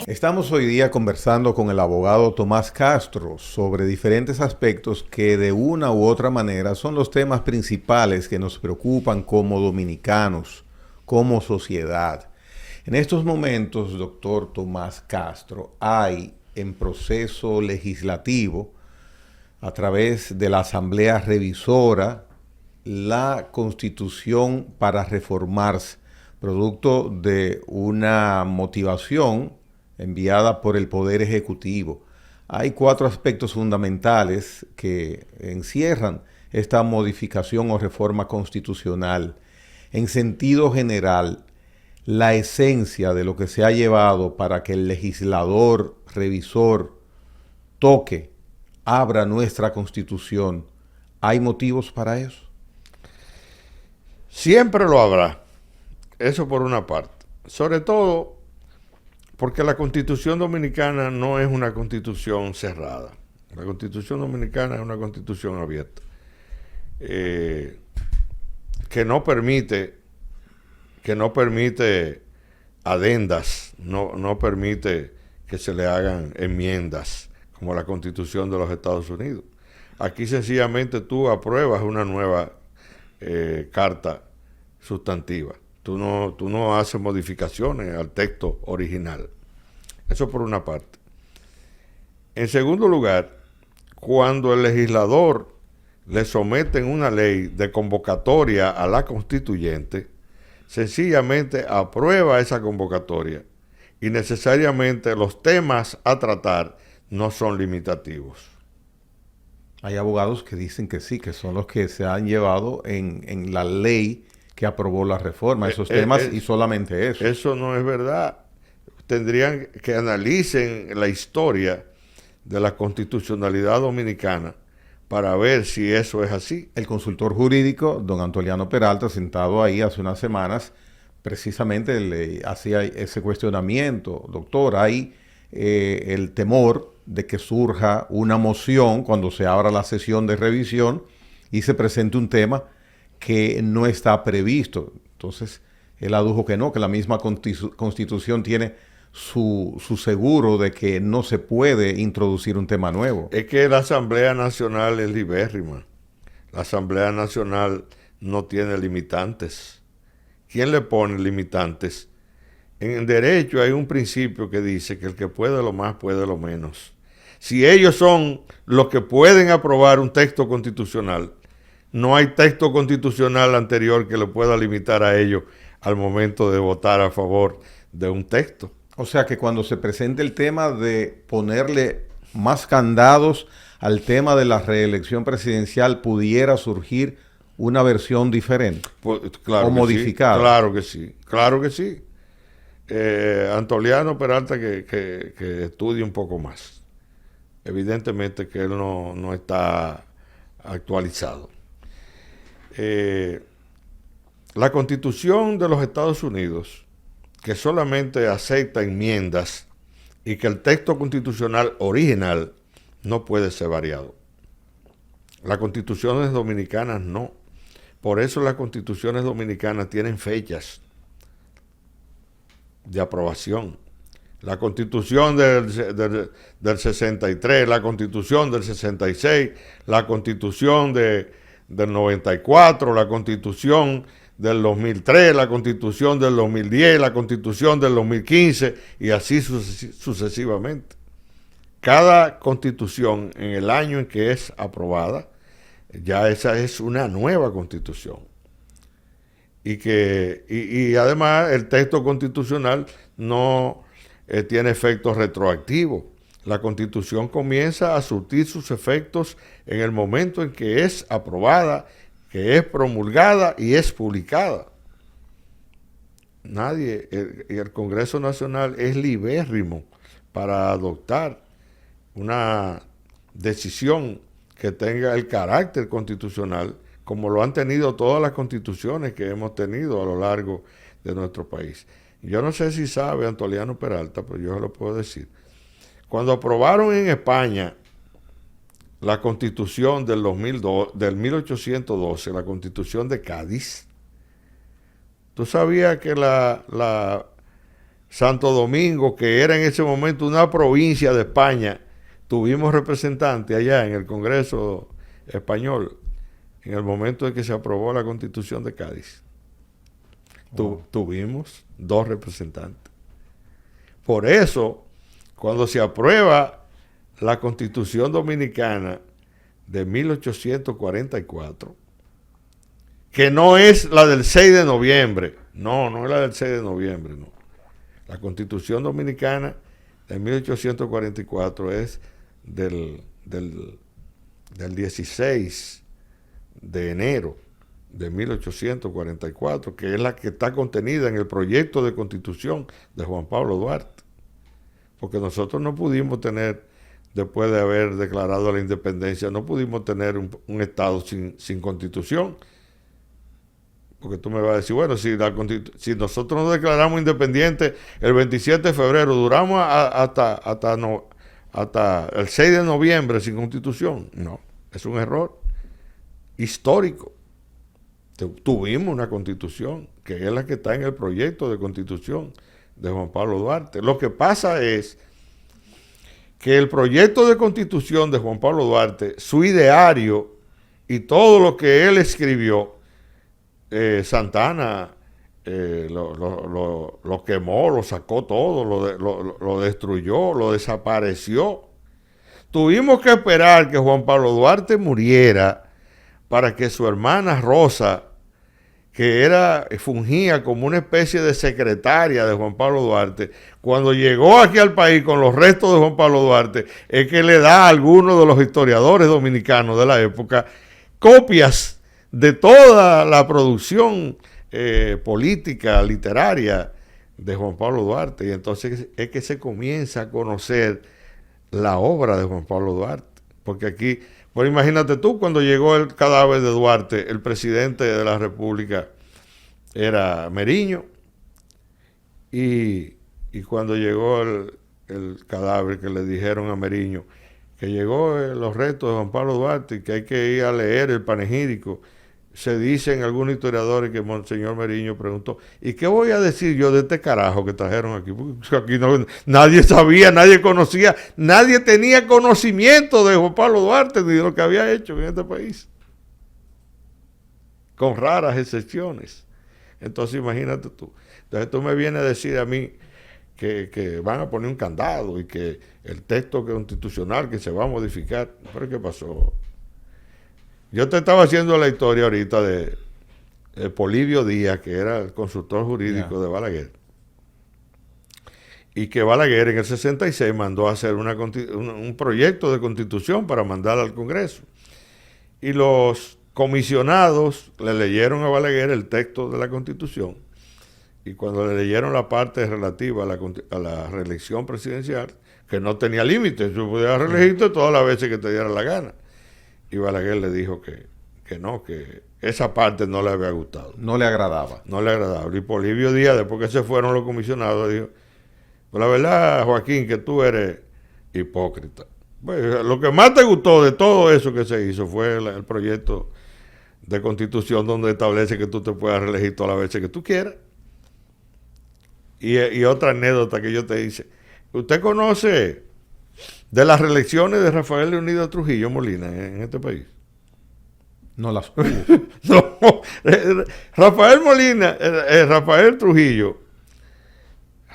Estamos hoy día conversando con el abogado Tomás Castro sobre diferentes aspectos que de una u otra manera son los temas principales que nos preocupan como dominicanos, como sociedad. En estos momentos, doctor Tomás Castro, hay en proceso legislativo, a través de la Asamblea Revisora, la Constitución para reformarse, producto de una motivación enviada por el Poder Ejecutivo. Hay 4 aspectos fundamentales que encierran esta modificación o reforma constitucional. En sentido general, la esencia de lo que se ha llevado para que el legislador revisor toque, abra nuestra Constitución, ¿hay motivos para eso? Siempre lo habrá, eso por una parte. Sobre todo porque la Constitución Dominicana no es una Constitución cerrada. La Constitución Dominicana es una Constitución abierta, que no permite adendas, no permite que se le hagan enmiendas como la Constitución de los Estados Unidos. Aquí sencillamente tú apruebas una nueva carta sustantiva. Tú no haces modificaciones al texto original. Eso por una parte. En segundo lugar, cuando el legislador le someten una ley de convocatoria a la constituyente, sencillamente aprueba esa convocatoria y necesariamente los temas a tratar no son limitativos. Hay abogados que dicen que sí, que son los que se han llevado en la ley que aprobó la reforma, esos temas y solamente eso. Eso no es verdad. Tendrían que analicen la historia de la constitucionalidad dominicana para ver si eso es así. El consultor jurídico, don Antoliano Peralta, sentado ahí hace unas semanas, precisamente le hacía ese cuestionamiento. Doctor, hay el temor de que surja una moción cuando se abra la sesión de revisión y se presente un tema que no está previsto. Entonces, él adujo que no, que la misma Constitución tiene su seguro de que no se puede introducir un tema nuevo. Es que la Asamblea Nacional es libérrima. La Asamblea Nacional no tiene limitantes. ¿Quién le pone limitantes? En el derecho hay un principio que dice que el que puede lo más puede lo menos. Si ellos son los que pueden aprobar un texto constitucional, no hay texto constitucional anterior que le pueda limitar a ellos al momento de votar a favor de un texto. O sea que cuando se presente el tema de ponerle más candados al tema de la reelección presidencial, pudiera surgir una versión diferente, pues, claro, o modificada. Sí, claro que sí, claro que sí. Antoliano Peralta que estudie un poco más. Evidentemente que él no está actualizado. La Constitución de los Estados Unidos, que solamente acepta enmiendas y que el texto constitucional original no puede ser variado. Las constituciones dominicanas no. Por eso las constituciones dominicanas tienen fechas de aprobación. La Constitución del 63, la Constitución del 66, la Constitución del 94, la Constitución del 2003, la Constitución del 2010, la Constitución del 2015 y así sucesivamente. Cada Constitución en el año en que es aprobada, ya esa es una nueva Constitución. Y además el texto constitucional no tiene efectos retroactivos. La Constitución comienza a surtir sus efectos en el momento en que es aprobada, que es promulgada y es publicada. Nadie, el Congreso Nacional es libérrimo para adoptar una decisión que tenga el carácter constitucional, como lo han tenido todas las constituciones que hemos tenido a lo largo de nuestro país. Yo no sé si sabe Antoliano Peralta, pero yo se lo puedo decir. Cuando aprobaron en España la Constitución del 1812, la Constitución de Cádiz, ¿tú sabías que Santo Domingo, que era en ese momento una provincia de España, tuvimos representantes allá en el Congreso español, en el momento en que se aprobó la Constitución de Cádiz. Wow. Tuvimos 2 representantes. Por eso, cuando se aprueba la Constitución Dominicana de 1844, que no es la del 6 de noviembre, no es la del 6 de noviembre, no. La Constitución Dominicana de 1844 es del 16 de enero de 1844, que es la que está contenida en el proyecto de Constitución de Juan Pablo Duarte. Porque nosotros no pudimos tener, después de haber declarado la independencia, no pudimos tener un Estado sin Constitución. Porque tú me vas a decir, bueno, si nosotros nos declaramos independientes el 27 de febrero, duramos hasta el 6 de noviembre sin Constitución. No, es un error histórico. Tuvimos una Constitución, que es la que está en el proyecto de Constitución de Juan Pablo Duarte. Lo que pasa es que el proyecto de Constitución de Juan Pablo Duarte, su ideario y todo lo que él escribió, Santana lo quemó, lo sacó todo, lo destruyó, lo desapareció. Tuvimos que esperar que Juan Pablo Duarte muriera para que su hermana Rosa, que fungía como una especie de secretaria de Juan Pablo Duarte, cuando llegó aquí al país con los restos de Juan Pablo Duarte, es que le da a algunos de los historiadores dominicanos de la época copias de toda la producción política, literaria de Juan Pablo Duarte. Y entonces es que se comienza a conocer la obra de Juan Pablo Duarte. Porque aquí, pues imagínate tú, cuando llegó el cadáver de Duarte, el presidente de la República era Meriño. Y cuando llegó el cadáver, que le dijeron a Meriño que llegó los restos de Juan Pablo Duarte y que hay que ir a leer el panegírico, se dicen algunos historiadores que Monseñor Meriño preguntó, ¿y qué voy a decir yo de este carajo que trajeron aquí? Porque aquí nadie sabía, nadie conocía, nadie tenía conocimiento de Juan Pablo Duarte ni de lo que había hecho en este país, con raras excepciones. Entonces imagínate tú. Entonces tú me vienes a decir a mí que van a poner un candado y que el texto constitucional que se va a modificar. ¿Pero qué pasó? Yo te estaba haciendo la historia ahorita de Polibio Díaz, que era el consultor jurídico de Balaguer. Y que Balaguer en el 66 mandó a hacer un proyecto de constitución para mandar al Congreso. Y los comisionados le leyeron a Balaguer el texto de la Constitución. Y cuando le leyeron la parte relativa a la reelección presidencial, que no tenía límites, tú podías reelegirte todas las veces que te diera la gana. Y Balaguer le dijo que no, que esa parte no le había gustado. No le agradaba. No le agradaba. Y Polibio Díaz, después que se fueron los comisionados, dijo, pues la verdad, Joaquín, que tú eres hipócrita. Pues, lo que más te gustó de todo eso que se hizo fue el proyecto de constitución donde establece que tú te puedas reelegir todas las veces que tú quieras. Y otra anécdota que yo te hice. ¿Usted conoce de las reelecciones de Rafael Leonidas Trujillo Molina en este país? No las No, Rafael Trujillo,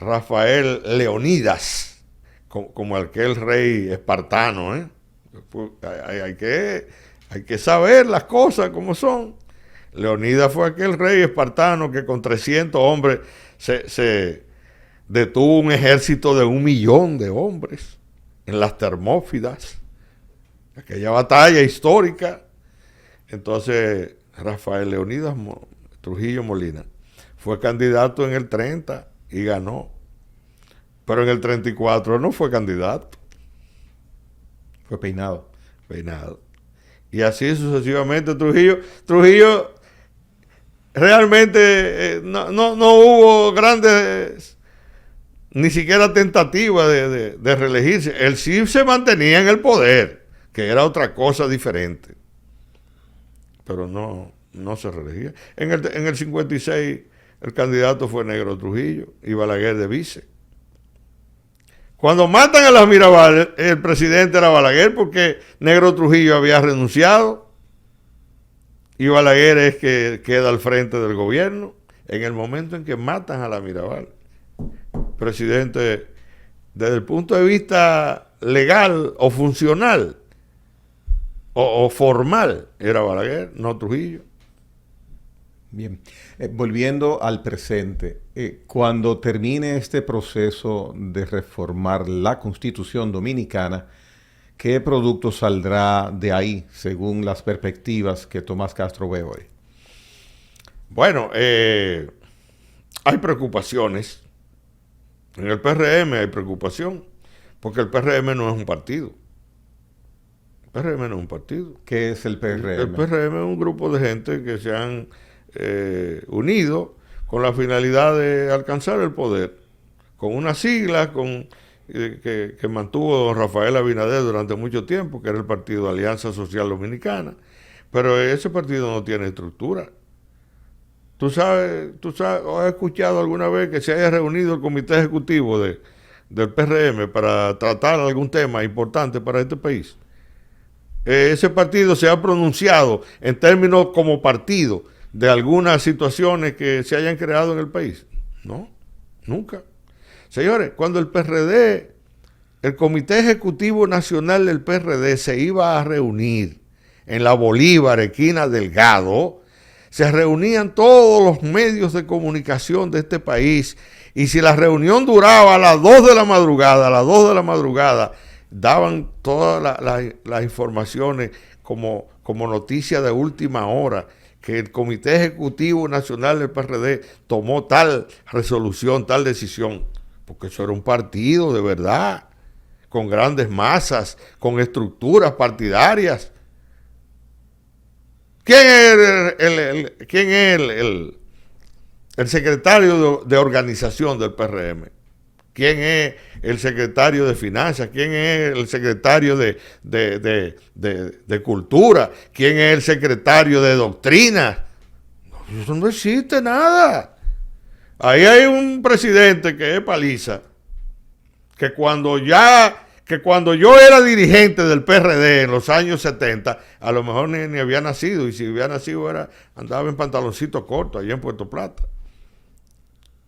Rafael Leonidas, como aquel rey espartano, ¿eh? Pues, hay que saber las cosas como son. Leonidas fue aquel rey espartano que con 300 hombres se detuvo un ejército de 1.000.000 de hombres en las Termópilas, aquella batalla histórica. Entonces Rafael Leonidas Trujillo Molina fue candidato en el 30 y ganó, pero en el 34 no fue candidato, fue peinado. Y así sucesivamente. Trujillo realmente no hubo grandes, ni siquiera tentativa de reelegirse. Él sí se mantenía en el poder, que era otra cosa diferente, pero no se reelegía. En el 56 el candidato fue Negro Trujillo y Balaguer de vice. Cuando matan a las Mirabal, el presidente era Balaguer porque Negro Trujillo había renunciado y Balaguer es que queda al frente del gobierno en el momento en que matan a la Mirabal. Presidente, desde el punto de vista legal o funcional o formal, era Balaguer, no Trujillo. Bien, volviendo al presente, cuando termine este proceso de reformar la Constitución Dominicana, ¿qué producto saldrá de ahí, según las perspectivas que Tomás Castro ve hoy? Bueno, hay preocupaciones. En el PRM hay preocupación, porque el PRM no es un partido. El PRM no es un partido. ¿Qué es el PRM? El PRM es un grupo de gente que se han unido con la finalidad de alcanzar el poder, con una sigla que mantuvo don Rafael Abinader durante mucho tiempo, que era el Partido de Alianza Social Dominicana, pero ese partido no tiene estructura. ¿Tú sabes, o has escuchado alguna vez que se haya reunido el comité ejecutivo del PRM para tratar algún tema importante para este país? Ese partido se ha pronunciado en términos como partido de algunas situaciones que se hayan creado en el país. No, nunca. Señores, cuando el PRD, el Comité Ejecutivo Nacional del PRD se iba a reunir en la Bolívar, esquina Delgado, se reunían todos los medios de comunicación de este país y si la reunión duraba a las 2 de la madrugada, daban todas las informaciones como noticia de última hora, que el Comité Ejecutivo Nacional del PRD tomó tal resolución, tal decisión, porque eso era un partido de verdad, con grandes masas, con estructuras partidarias. ¿Quién es el secretario de organización del PRM? ¿Quién es el secretario de Finanzas? ¿Quién es el secretario de Cultura? ¿Quién es el secretario de Doctrina? Eso no existe nada. Ahí hay un presidente que es Paliza, que cuando yo era dirigente del PRD en los años 70, a lo mejor ni había nacido, y si había nacido andaba en pantaloncito corto allá en Puerto Plata.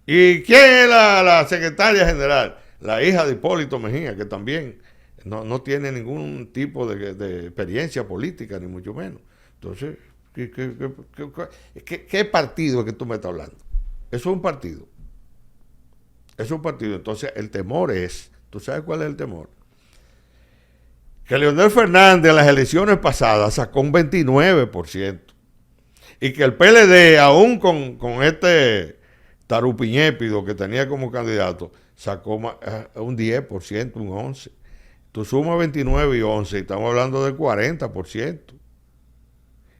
¿Y quién es la secretaria general? La hija de Hipólito Mejía, que también no tiene ningún tipo de experiencia política, ni mucho menos. Entonces, ¿qué partido es que tú me estás hablando? Eso es un partido. Eso es un partido. Entonces, el temor es, ¿tú sabes cuál es el temor? Que Leonel Fernández en las elecciones pasadas sacó un 29%. Y que el PLD, aún con este tarupiñépido que tenía como candidato, sacó un 10%, un 11%. Tú sumas 29 y 11 y estamos hablando del 40%.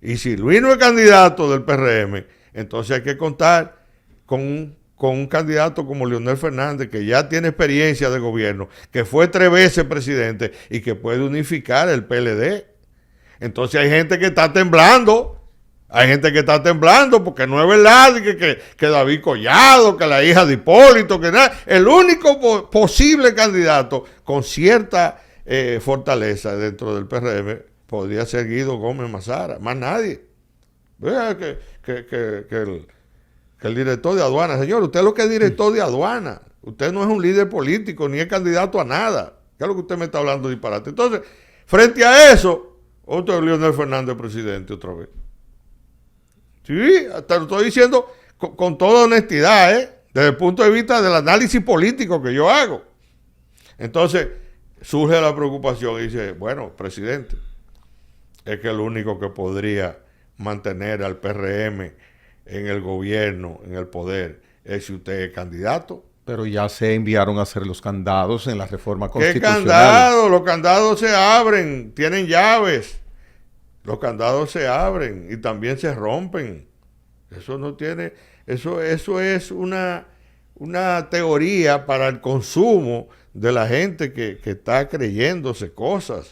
Y si Luis no es candidato del PRM, entonces hay que contar con un candidato como Leonel Fernández, que ya tiene experiencia de gobierno, que fue 3 veces presidente y que puede unificar el PLD. Entonces hay gente que está temblando. Hay gente que está temblando porque no es verdad que David Collado, que la hija de Hipólito, que nada. El único posible candidato con cierta fortaleza dentro del PRM podría ser Guido Gómez Mazara, más nadie. Vea que el director de aduana, señor, usted es lo que es director de aduana. Usted no es un líder político ni es candidato a nada. ¿Qué es lo que usted me está hablando de disparate? Entonces, frente a eso, otro Leonel Fernández presidente otra vez. Sí, te lo estoy diciendo con toda honestidad, desde el punto de vista del análisis político que yo hago. Entonces, surge la preocupación y dice, bueno, presidente, es que el único que podría mantener al PRM en el gobierno, en el poder, es si usted es candidato. Pero ya se enviaron a hacer los candados en la reforma constitucional. ¿Qué candados? Los candados se abren, tienen llaves. Los candados se abren y también se rompen. Eso no tiene, eso es una teoría para el consumo de la gente que está creyéndose cosas.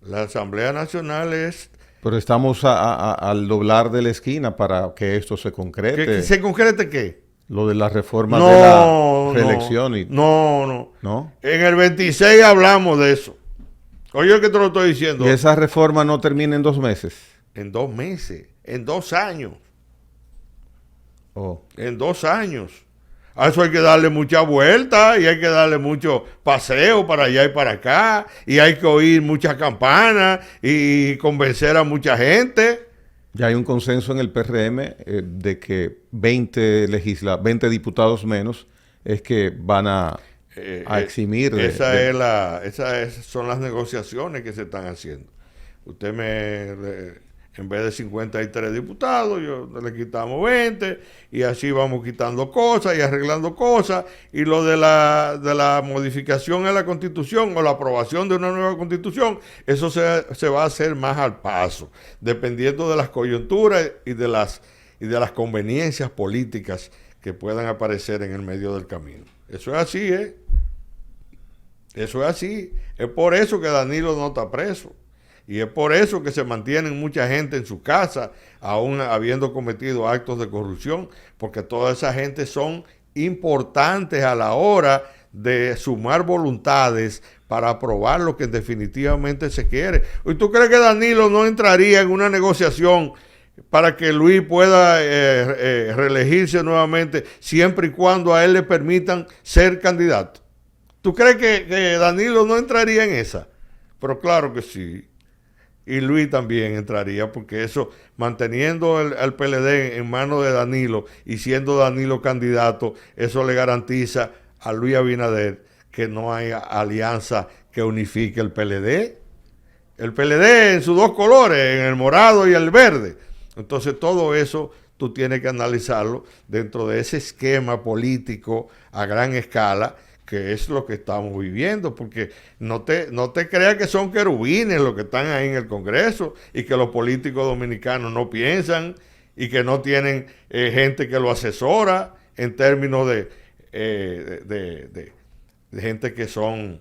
La Asamblea Nacional es... Pero estamos al doblar de la esquina para que esto se concrete. ¿Que se concrete qué? Lo de la reforma reelección. No. En el 26 hablamos de eso. Oye, que te lo estoy diciendo. ¿Y esa reforma no termina en 2 meses? En 2 meses, en 2 años. Oh. En 2 años. A eso hay que darle mucha vuelta y hay que darle mucho paseo para allá y para acá. Y hay que oír muchas campanas y convencer a mucha gente. Ya hay un consenso en el PRM de que 20 diputados menos es que van a eximir. Esas son las negociaciones que se están haciendo. En vez de 53 diputados, le quitamos 20 y así vamos quitando cosas y arreglando cosas. Y lo de la modificación en la Constitución o la aprobación de una nueva Constitución, eso se va a hacer más al paso, dependiendo de las coyunturas y de las conveniencias políticas que puedan aparecer en el medio del camino. Eso es así, ¿eh? Eso es así. Es por eso que Danilo no está preso. Y es por eso que se mantienen mucha gente en su casa, aún habiendo cometido actos de corrupción, porque toda esa gente son importantes a la hora de sumar voluntades para aprobar lo que definitivamente se quiere. ¿Y tú crees que Danilo no entraría en una negociación para que Luis pueda reelegirse nuevamente, siempre y cuando a él le permitan ser candidato? ¿Tú crees que Danilo no entraría en esa? Pero claro que sí. Y Luis también entraría, porque eso, manteniendo el PLD en manos de Danilo y siendo Danilo candidato, eso le garantiza a Luis Abinader que no hay alianza que unifique el PLD. El PLD en sus 2 colores, en el morado y el verde. Entonces todo eso tú tienes que analizarlo dentro de ese esquema político a gran escala, que es lo que estamos viviendo, porque no te creas que son querubines los que están ahí en el Congreso y que los políticos dominicanos no piensan y que no tienen gente que lo asesora en términos de gente que son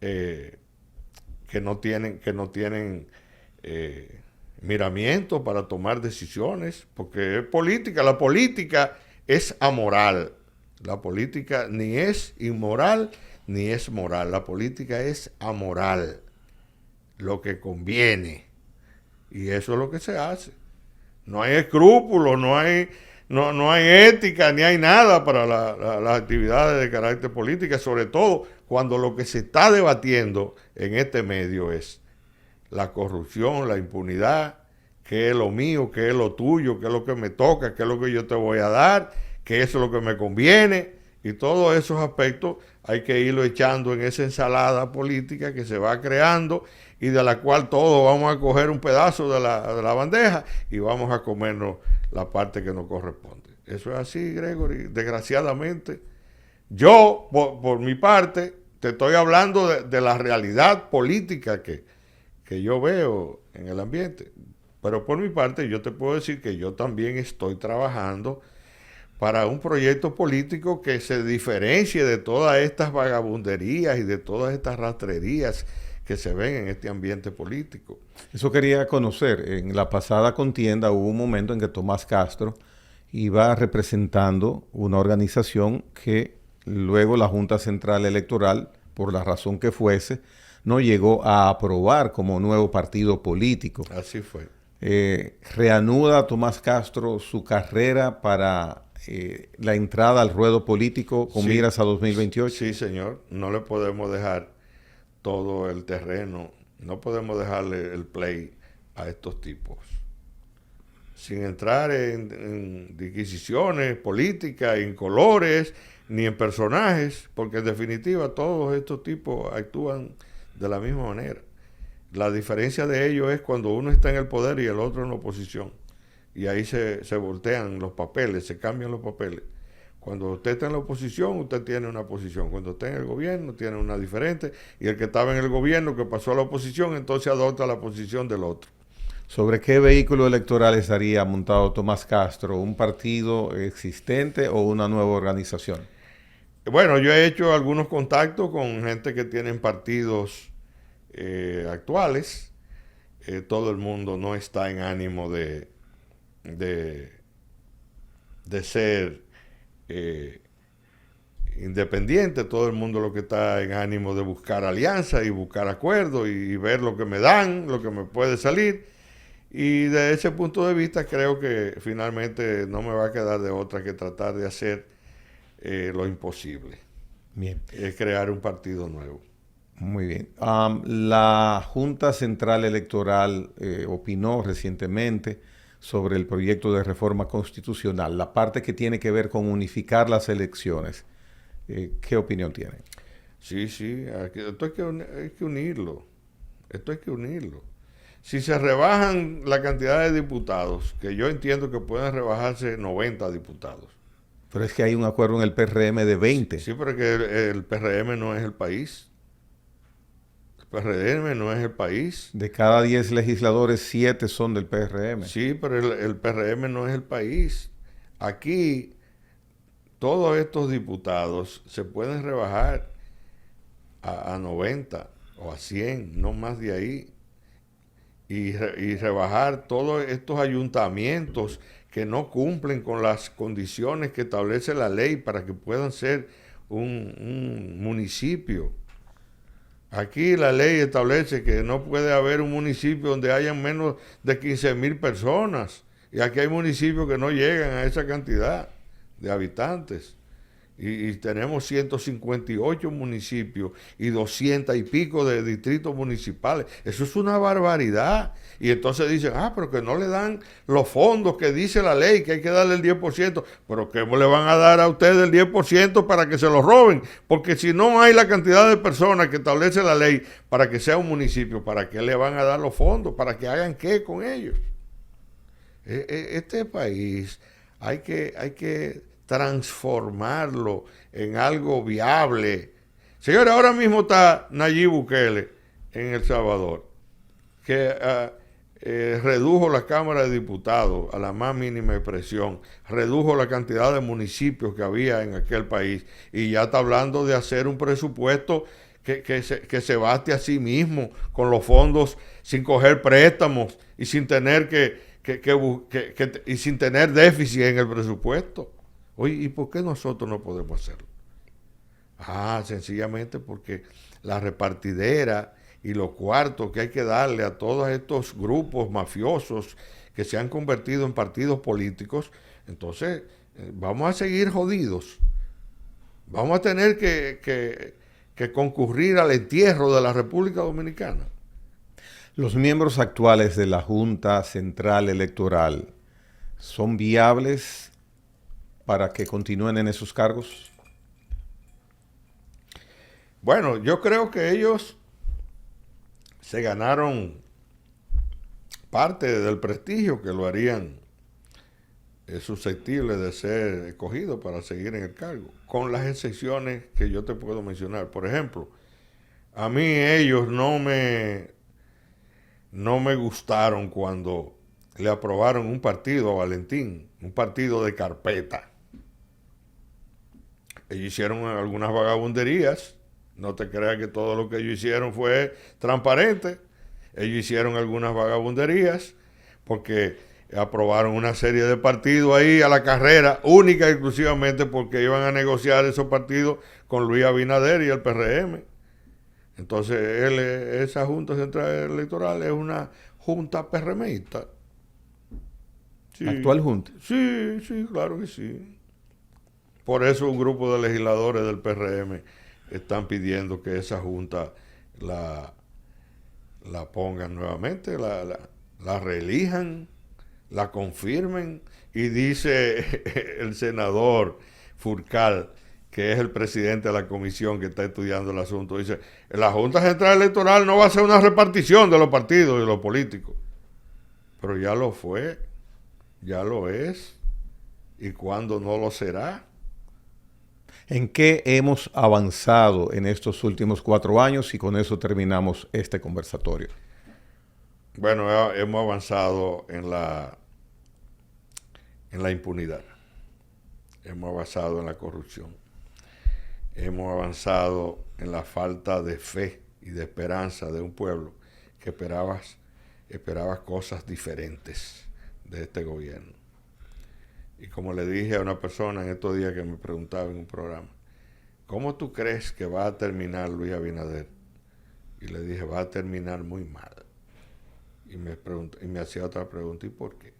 que no tienen miramiento para tomar decisiones, porque es política. La política es amoral. La política ni es inmoral ni es moral. La política es amoral. Lo que conviene. Y eso es lo que se hace. No hay escrúpulos, no hay ética, ni hay nada para las actividades de carácter político, sobre todo cuando lo que se está debatiendo en este medio es la corrupción, la impunidad, qué es lo mío, qué es lo tuyo, qué es lo que me toca, qué es lo que yo te voy a dar, que eso es lo que me conviene, y todos esos aspectos hay que irlo echando en esa ensalada política que se va creando y de la cual todos vamos a coger un pedazo de la bandeja y vamos a comernos la parte que nos corresponde. Eso es así, Gregory, desgraciadamente. Yo, por mi parte, te estoy hablando de la realidad política que yo veo en el ambiente, pero por mi parte yo te puedo decir que yo también estoy trabajando para un proyecto político que se diferencie de todas estas vagabunderías y de todas estas rastrerías que se ven en este ambiente político. Eso quería conocer. En la pasada contienda hubo un momento en que Tomás Castro iba representando una organización que luego la Junta Central Electoral, por la razón que fuese, no llegó a aprobar como nuevo partido político. Así fue. ¿Reanuda Tomás Castro su carrera para la entrada al ruedo político con miras a 2028? Sí, señor. No le podemos dejar todo el terreno, no podemos dejarle el play a estos tipos. Sin entrar en disquisiciones políticas, en colores, ni en personajes, porque en definitiva todos estos tipos actúan de la misma manera. La diferencia de ellos es cuando uno está en el poder y el otro en la oposición. Y ahí se voltean los papeles, se cambian los papeles. Cuando usted está en la oposición, usted tiene una posición. Cuando está en el gobierno, tiene una diferente. Y el que estaba en el gobierno, que pasó a la oposición, entonces adopta la posición del otro. ¿Sobre qué vehículo electoral estaría montado Tomás Castro? ¿Un partido existente o una nueva organización? Bueno, yo he hecho algunos contactos con gente que tienen partidos actuales. Todo el mundo no está en ánimo de ser independiente, todo el mundo lo que está en ánimo de buscar alianza y buscar acuerdos y ver lo que me dan, lo que me puede salir. Y de ese punto de vista creo que finalmente no me va a quedar de otra que tratar de hacer lo imposible. Bien. Es crear un partido nuevo. Muy bien. La Junta Central Electoral opinó recientemente sobre el proyecto de reforma constitucional, la parte que tiene que ver con unificar las elecciones. ¿Qué opinión tiene? Sí, esto hay que unirlo. Esto hay que unirlo. Si se rebajan la cantidad de diputados, que yo entiendo que pueden rebajarse 90 diputados. Pero es que hay un acuerdo en el PRM de 20. Sí, pero que el PRM no es el país. El PRM no es el país. De cada 10 legisladores, 7 son del PRM. Sí, pero el PRM no es el país. Aquí, todos estos diputados se pueden rebajar a 90 o a 100, no más de ahí. Y rebajar todos estos ayuntamientos que no cumplen con las condiciones que establece la ley para que puedan ser un municipio. Aquí la ley establece que no puede haber un municipio donde hayan menos de 15,000 personas. Y aquí hay municipios que no llegan a esa cantidad de habitantes. Y tenemos 158 municipios y 200 y pico de distritos municipales. Eso es una barbaridad. Y entonces dicen, pero que no le dan los fondos que dice la ley, que hay que darle el 10%. Pero ¿cómo le van a dar a ustedes el 10% para que se lo roben? Porque si no hay la cantidad de personas que establece la ley para que sea un municipio, ¿para qué le van a dar los fondos? ¿Para que hagan qué con ellos? Este país hay que transformarlo en algo viable. Señores, ahora mismo está Nayib Bukele en El Salvador, que redujo la Cámara de Diputados a la más mínima expresión, redujo la cantidad de municipios que había en aquel país y ya está hablando de hacer un presupuesto que se baste a sí mismo con los fondos sin coger préstamos y sin tener y sin tener déficit en el presupuesto. Oye, ¿y por qué nosotros no podemos hacerlo? Sencillamente porque la repartidera y los cuartos que hay que darle a todos estos grupos mafiosos que se han convertido en partidos políticos, entonces vamos a seguir jodidos. Vamos a tener que concurrir al entierro de la República Dominicana. ¿Los miembros actuales de la Junta Central Electoral son viables para que continúen en esos cargos? Bueno, yo creo que ellos se ganaron parte del prestigio que lo harían susceptible de ser escogido para seguir en el cargo, con las excepciones que yo te puedo mencionar. Por ejemplo, a mí ellos no me gustaron cuando le aprobaron un partido a Valentín, un partido de carpeta. Ellos hicieron algunas vagabunderías, no te creas que todo lo que ellos hicieron fue transparente. Ellos hicieron algunas vagabunderías porque aprobaron una serie de partidos ahí a la carrera, única y exclusivamente porque iban a negociar esos partidos con Luis Abinader y el PRM. Entonces, esa Junta Central Electoral es una junta PRMista. Sí. ¿Actual junta? Sí, claro que sí. Por eso un grupo de legisladores del PRM están pidiendo que esa junta la pongan nuevamente, la reelijan, la confirmen. Y dice el senador Furcal, que es el presidente de la comisión que está estudiando el asunto, dice, la Junta Central Electoral no va a ser una repartición de los partidos y de los políticos. Pero ya lo fue, ya lo es. ¿Y cuándo no lo será? ¿En qué hemos avanzado en estos últimos 4 años? Y con eso terminamos este conversatorio. Bueno, hemos avanzado en la impunidad. Hemos avanzado en la corrupción. Hemos avanzado en la falta de fe y de esperanza de un pueblo que esperaba cosas diferentes de este gobierno. Y como le dije a una persona en estos días que me preguntaba en un programa, ¿cómo tú crees que va a terminar Luis Abinader? Y le dije, va a terminar muy mal. Y me hacía otra pregunta, ¿y por qué?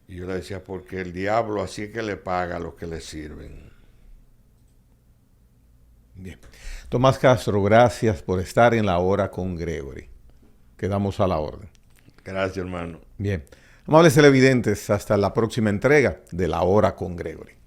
Y yo le decía, porque el diablo así es que le paga a los que le sirven. Bien. Tomás Castro, gracias por estar en La Hora con Gregory. Quedamos a la orden. Gracias, hermano. Bien. Amables televidentes, hasta la próxima entrega de La Hora con Gregory.